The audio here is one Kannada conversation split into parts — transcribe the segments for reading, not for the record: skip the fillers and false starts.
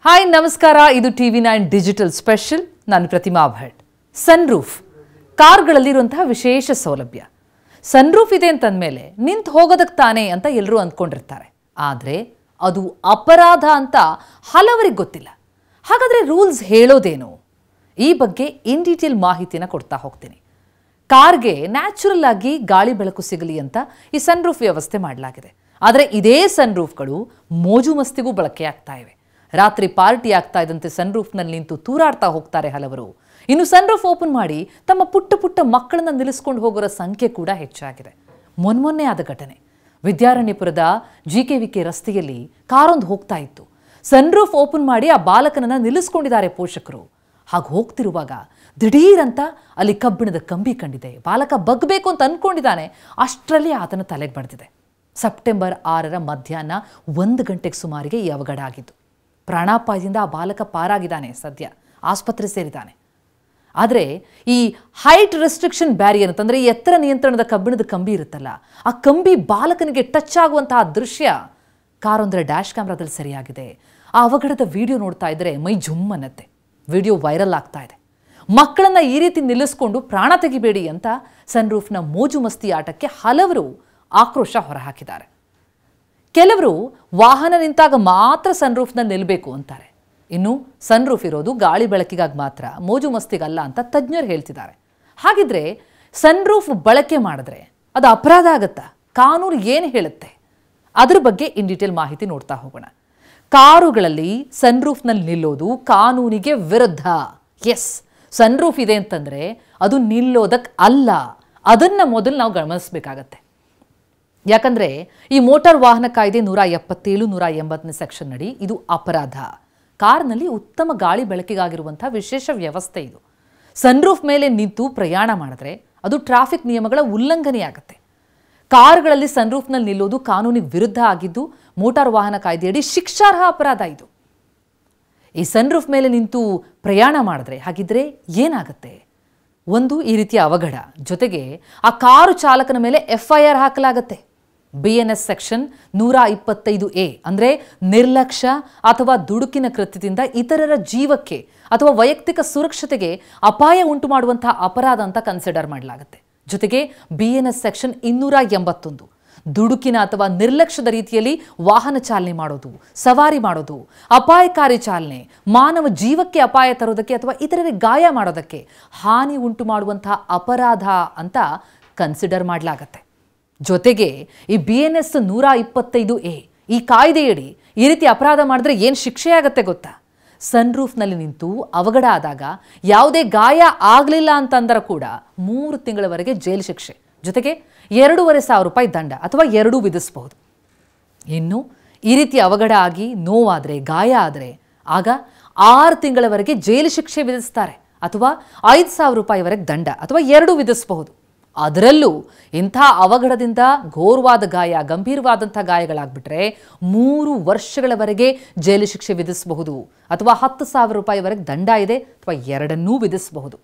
ಹಾಯ್ ನಮಸ್ಕಾರ, ಇದು TV9 ಡಿಜಿಟಲ್ ಸ್ಪೆಷಲ್. ನಾನು ಪ್ರತಿಮಾ ಭಟ್. ಸನ್ರೂಫ್ ಕಾರ್ಗಳಲ್ಲಿರುವಂತಹ ವಿಶೇಷ ಸೌಲಭ್ಯ. ಸನ್ರೂಫ್ ಇದೆ ಅಂತಂದಮೇಲೆ ನಿಂತು ಹೋಗೋದಕ್ಕೆ ತಾನೇ ಅಂತ ಎಲ್ಲರೂ ಅಂದ್ಕೊಂಡಿರ್ತಾರೆ. ಆದರೆ ಅದು ಅಪರಾಧ ಅಂತ ಹಲವರಿಗೆ ಗೊತ್ತಿಲ್ಲ. ಹಾಗಾದರೆ ರೂಲ್ಸ್ ಹೇಳೋದೇನು? ಈ ಬಗ್ಗೆ ಇನ್ ಡೀಟೇಲ್ ಮಾಹಿತಿನ ಕೊಡ್ತಾ ಹೋಗ್ತೀನಿ. ಕಾರ್ಗೆ ನ್ಯಾಚುರಲ್ ಆಗಿ ಗಾಳಿ ಬೆಳಕು ಸಿಗಲಿ ಅಂತ ಈ ಸನ್ರೂಫ್ ವ್ಯವಸ್ಥೆ ಮಾಡಲಾಗಿದೆ. ಆದರೆ ಇದೇ ಸನ್ರೂಫ್ಗಳು ಮೋಜು ಮಸ್ತಿಗೂ ಬಳಕೆ ಆಗ್ತಾ ಇವೆ. ರಾತ್ರಿ ಪಾರ್ಟಿ ಆಗ್ತಾ ಇದ್ದಂತೆ ಸನ್ರೂಫ್ನಲ್ಲಿ ನಿಂತು ತೂರಾಡ್ತಾ ಹೋಗ್ತಾರೆ ಹಲವರು. ಇನ್ನು ಸನ್ರೂಫ್ ಓಪನ್ ಮಾಡಿ ತಮ್ಮ ಪುಟ್ಟ ಪುಟ್ಟ ಮಕ್ಕಳನ್ನ ನಿಲ್ಲಿಸ್ಕೊಂಡು ಹೋಗೋರ ಸಂಖ್ಯೆ ಕೂಡ ಹೆಚ್ಚಾಗಿದೆ. ಮೊನ್ನೆ ಆದ ಘಟನೆ, ವಿದ್ಯಾರಣ್ಯಪುರದ GKVK ರಸ್ತೆಯಲ್ಲಿ ಕಾರೊಂದು ಹೋಗ್ತಾ ಇತ್ತು. ಸನ್ರೂಫ್ ಓಪನ್ ಮಾಡಿ ಆ ಬಾಲಕನನ್ನ ನಿಲ್ಲಿಸ್ಕೊಂಡಿದ್ದಾರೆ ಪೋಷಕರು. ಹಾಗೆ ಹೋಗ್ತಿರುವಾಗ ದಿಢೀರಂತ ಅಲ್ಲಿ ಕಬ್ಬಿಣದ ಕಂಬಿ ಕಂಡಿದೆ. ಬಾಲಕ ಬಗ್ಬೇಕು ಅಂತ ಅಂದ್ಕೊಂಡಿದ್ದಾನೆ. ಅಷ್ಟರಲ್ಲಿ ಆತನ ತಲೆಗೆ ಬಡ್ದಿದೆ. ಸೆಪ್ಟೆಂಬರ್ 6ರ ಮಧ್ಯಾಹ್ನ 1 ಗಂಟೆಗೆ ಸುಮಾರಿಗೆ ಈ ಅವಘಡ ಆಗಿದ್ದು. ಪ್ರಾಣಾಪಾಯದಿಂದ ಆ ಬಾಲಕ ಪಾರಾಗಿದ್ದಾನೆ. ಸದ್ಯ ಆಸ್ಪತ್ರೆ ಸೇರಿದ್ದಾನೆ. ಆದರೆ ಈ ಹೈಟ್ ರೆಸ್ಟ್ರಿಕ್ಷನ್ ಬ್ಯಾರಿಯರ್ ಅಂತಂದರೆ ಈ ಎತ್ತರ ನಿಯಂತ್ರಣದ ಕಬ್ಬಿಣದ ಕಂಬಿ ಇರುತ್ತಲ್ಲ, ಆ ಕಂಬಿ ಬಾಲಕನಿಗೆ ಟಚ್ ಆಗುವಂತಹ ದೃಶ್ಯ ಕಾರೊಂದರ ಡ್ಯಾಶ್ ಕ್ಯಾಮ್ರಾದಲ್ಲಿ ಸರಿಯಾಗಿದೆ. ಆ ಅವಘಡದ ವಿಡಿಯೋ ನೋಡ್ತಾ ಇದ್ದರೆ ಮೈ ಜುಮ್ ಅನ್ನತ್ತೆ. ವಿಡಿಯೋ ವೈರಲ್ ಆಗ್ತಾ ಇದೆ. ಮಕ್ಕಳನ್ನ ಈ ರೀತಿ ನಿಲ್ಲಿಸ್ಕೊಂಡು ಪ್ರಾಣ ತೆಗಿಬೇಡಿ ಅಂತ ಸನ್ರೂಫ್ನ ಮೋಜು ಮಸ್ತಿ ಆಟಕ್ಕೆ ಹಲವರು ಆಕ್ರೋಶ ಹೊರಹಾಕಿದ್ದಾರೆ. ಕೆಲವರು ವಾಹನ ನಿಂತಾಗ ಮಾತ್ರ ಸನ್ರೂಫ್ನಲ್ಲಿ ನಿಲ್ಲಬೇಕು ಅಂತಾರೆ. ಇನ್ನು ಸನ್ರೂಫ್ ಇರೋದು ಗಾಳಿ ಬೆಳಕಿಗಾಗಿ ಮಾತ್ರ, ಮೋಜು ಮಸ್ತಿಗಲ್ಲ ಅಂತ ತಜ್ಞರು ಹೇಳ್ತಿದ್ದಾರೆ. ಹಾಗಿದ್ರೆ ಸನ್ರೂಫ್ ಬಳಕೆ ಮಾಡಿದ್ರೆ ಅದು ಅಪರಾಧ ಆಗುತ್ತಾ? ಕಾನೂನು ಏನು ಹೇಳುತ್ತೆ? ಅದ್ರ ಬಗ್ಗೆ ಇನ್ ಡೀಟೇಲ್ ಮಾಹಿತಿ ನೋಡ್ತಾ ಹೋಗೋಣ. ಕಾರುಗಳಲ್ಲಿ ಸನ್ರೂಫ್ನಲ್ಲಿ ನಿಲ್ಲೋದು ಕಾನೂನಿಗೆ ವಿರುದ್ಧ. ಎಸ್, ಸನ್ರೂಫ್ ಇದೆ ಅಂತಂದರೆ ಅದು ನಿಲ್ಲೋದಕ್ಕೆ ಅಲ್ಲ. ಅದನ್ನು ಮೊದಲು ನಾವು ಗಮನಿಸಬೇಕಾಗತ್ತೆ. ಯಾಕಂದರೆ ಈ ಮೋಟಾರ್ ವಾಹನ ಕಾಯ್ದೆ 177, 180ನೇ ಸೆಕ್ಷನ್ ಅಡಿ ಇದು ಅಪರಾಧ. ಕಾರ್ನಲ್ಲಿ ಉತ್ತಮ ಗಾಳಿ ಬೆಳಕಿಗಾಗಿರುವಂಥ ವಿಶೇಷ ವ್ಯವಸ್ಥೆ ಇದು. ಸನ್ರೂಫ್ ಮೇಲೆ ನಿಂತು ಪ್ರಯಾಣ ಮಾಡಿದ್ರೆ ಅದು ಟ್ರಾಫಿಕ್ ನಿಯಮಗಳ ಉಲ್ಲಂಘನೆಯಾಗುತ್ತೆ. ಕಾರುಗಳಲ್ಲಿ ಸನ್ರೂಫ್ನಲ್ಲಿ ನಿಲ್ಲೋದು ಕಾನೂನಿಗೆ ವಿರುದ್ಧ ಆಗಿದ್ದು ಮೋಟಾರ್ ವಾಹನ ಕಾಯ್ದೆಯಡಿ ಶಿಕ್ಷಾರ್ಹ ಅಪರಾಧ ಇದು. ಈ ಸನ್ರೂಫ್ ಮೇಲೆ ನಿಂತು ಪ್ರಯಾಣ ಮಾಡಿದ್ರೆ ಹಾಗಿದ್ರೆ ಏನಾಗುತ್ತೆ? ಒಂದು, ಈ ರೀತಿಯ ಅವಘಡ. ಜೊತೆಗೆ ಆ ಕಾರು ಚಾಲಕನ ಮೇಲೆ FIR ಹಾಕಲಾಗತ್ತೆ. BNS ಸೆಕ್ಷನ್ 125A ಅಂದರೆ ನಿರ್ಲಕ್ಷ್ಯ ಅಥವಾ ದುಡುಕಿನ ಕೃತ್ಯದಿಂದ ಇತರರ ಜೀವಕ್ಕೆ ಅಥವಾ ವೈಯಕ್ತಿಕ ಸುರಕ್ಷತೆಗೆ ಅಪಾಯ ಉಂಟು ಮಾಡುವಂತಹ ಅಪರಾಧ ಅಂತ ಕನ್ಸಿಡರ್ ಮಾಡಲಾಗುತ್ತೆ. ಜೊತೆಗೆ BNS ಸೆಕ್ಷನ್ 281 ದುಡುಕಿನ ಅಥವಾ ನಿರ್ಲಕ್ಷ್ಯದ ರೀತಿಯಲ್ಲಿ ವಾಹನ ಚಾಲನೆ ಮಾಡೋದು, ಸವಾರಿ ಮಾಡೋದು, ಅಪಾಯಕಾರಿ ಚಾಲನೆ, ಮಾನವ ಜೀವಕ್ಕೆ ಅಪಾಯ ತರೋದಕ್ಕೆ ಅಥವಾ ಇತರರಿಗೆ ಗಾಯ ಮಾಡೋದಕ್ಕೆ ಹಾನಿ ಉಂಟು ಮಾಡುವಂತಹ ಅಪರಾಧ ಅಂತ ಕನ್ಸಿಡರ್ ಮಾಡಲಾಗತ್ತೆ. ಜೊತೆಗೆ ಈ BNS 125A ಈ ಕಾಯ್ದೆಯಡಿ ಈ ರೀತಿ ಅಪರಾಧ ಮಾಡಿದ್ರೆ ಏನು ಶಿಕ್ಷೆ ಆಗುತ್ತೆ ಗೊತ್ತಾ? ಸನ್ರೂಫ್ನಲ್ಲಿ ನಿಂತು ಅವಘಡ ಆದಾಗ ಯಾವುದೇ ಗಾಯ ಆಗಲಿಲ್ಲ ಅಂತಂದ್ರೆ ಕೂಡ 3 ತಿಂಗಳವರೆಗೆ ಜೈಲು ಶಿಕ್ಷೆ, ಜೊತೆಗೆ 2,500 ರೂಪಾಯಿ ದಂಡ ಅಥವಾ 2 ವಿಧಿಸಬಹುದು. ಇನ್ನು ಈ ರೀತಿ ಅವಘಡ ಆಗಿ ನೋವಾದರೆ, ಗಾಯ ಆದರೆ ಆಗ 6 ತಿಂಗಳವರೆಗೆ ಜೈಲು ಶಿಕ್ಷೆ ವಿಧಿಸ್ತಾರೆ ಅಥವಾ 5,000 ರೂಪಾಯಿವರೆಗೆ ದಂಡ ಅಥವಾ 2 ವಿಧಿಸಬಹುದು. ಅದರಲ್ಲೂ ಇಂಥ ಅವಘಡದಿಂದ ಘೋರವಾದ ಗಾಯ, ಗಂಭೀರವಾದಂಥ ಗಾಯಗಳಾಗ್ಬಿಟ್ರೆ 3 ವರ್ಷಗಳವರೆಗೆ ಜೈಲು ಶಿಕ್ಷೆ ವಿಧಿಸಬಹುದು ಅಥವಾ 10,000 ರೂಪಾಯಿವರೆಗೆ ದಂಡ ಇದೆ ಅಥವಾ 2ನ್ನೂ ವಿಧಿಸಬಹುದು.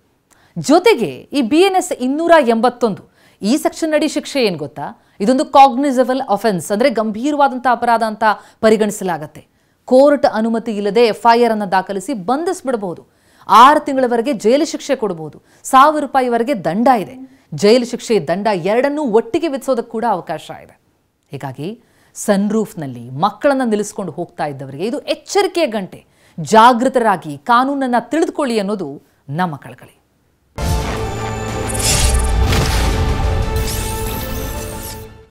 ಜೊತೆಗೆ ಈ BNS 281 ಈ ಸೆಕ್ಷನ್ ಅಡಿ ಶಿಕ್ಷೆ ಏನು ಗೊತ್ತಾ? ಇದೊಂದು ಕಾಗ್ನಿಸಬಲ್ ಅಫೆನ್ಸ್ ಅಂದರೆ ಗಂಭೀರವಾದಂಥ ಅಪರಾಧ ಅಂತ ಪರಿಗಣಿಸಲಾಗತ್ತೆ. ಕೋರ್ಟ್ ಅನುಮತಿ ಇಲ್ಲದೆ FIR ಅನ್ನು ದಾಖಲಿಸಿ ಬಂಧಿಸ್ಬಿಡಬಹುದು. 6 ತಿಂಗಳವರೆಗೆ ಜೈಲು ಶಿಕ್ಷೆ ಕೊಡಬಹುದು. 1,000 ರೂಪಾಯಿವರೆಗೆ ದಂಡ ಇದೆ. ಜೈಲು ಶಿಕ್ಷೆ, ದಂಡ 2ನ್ನೂ ಒಟ್ಟಿಗೆ ವಿಧಿಸೋದಕ್ಕೆ ಕೂಡ ಅವಕಾಶ ಇದೆ. ಹೀಗಾಗಿ ಸನ್ರೂಫ್ನಲ್ಲಿ ಮಕ್ಕಳನ್ನು ನಿಲ್ಲಿಸ್ಕೊಂಡು ಹೋಗ್ತಾ ಇದ್ದವರಿಗೆ ಇದು ಎಚ್ಚರಿಕೆಯ ಗಂಟೆ. ಜಾಗೃತರಾಗಿ ಕಾನೂನನ್ನು ತಿಳಿದುಕೊಳ್ಳಿ ಅನ್ನೋದು ನಮ್ಮ ಕಳಕಳಿ.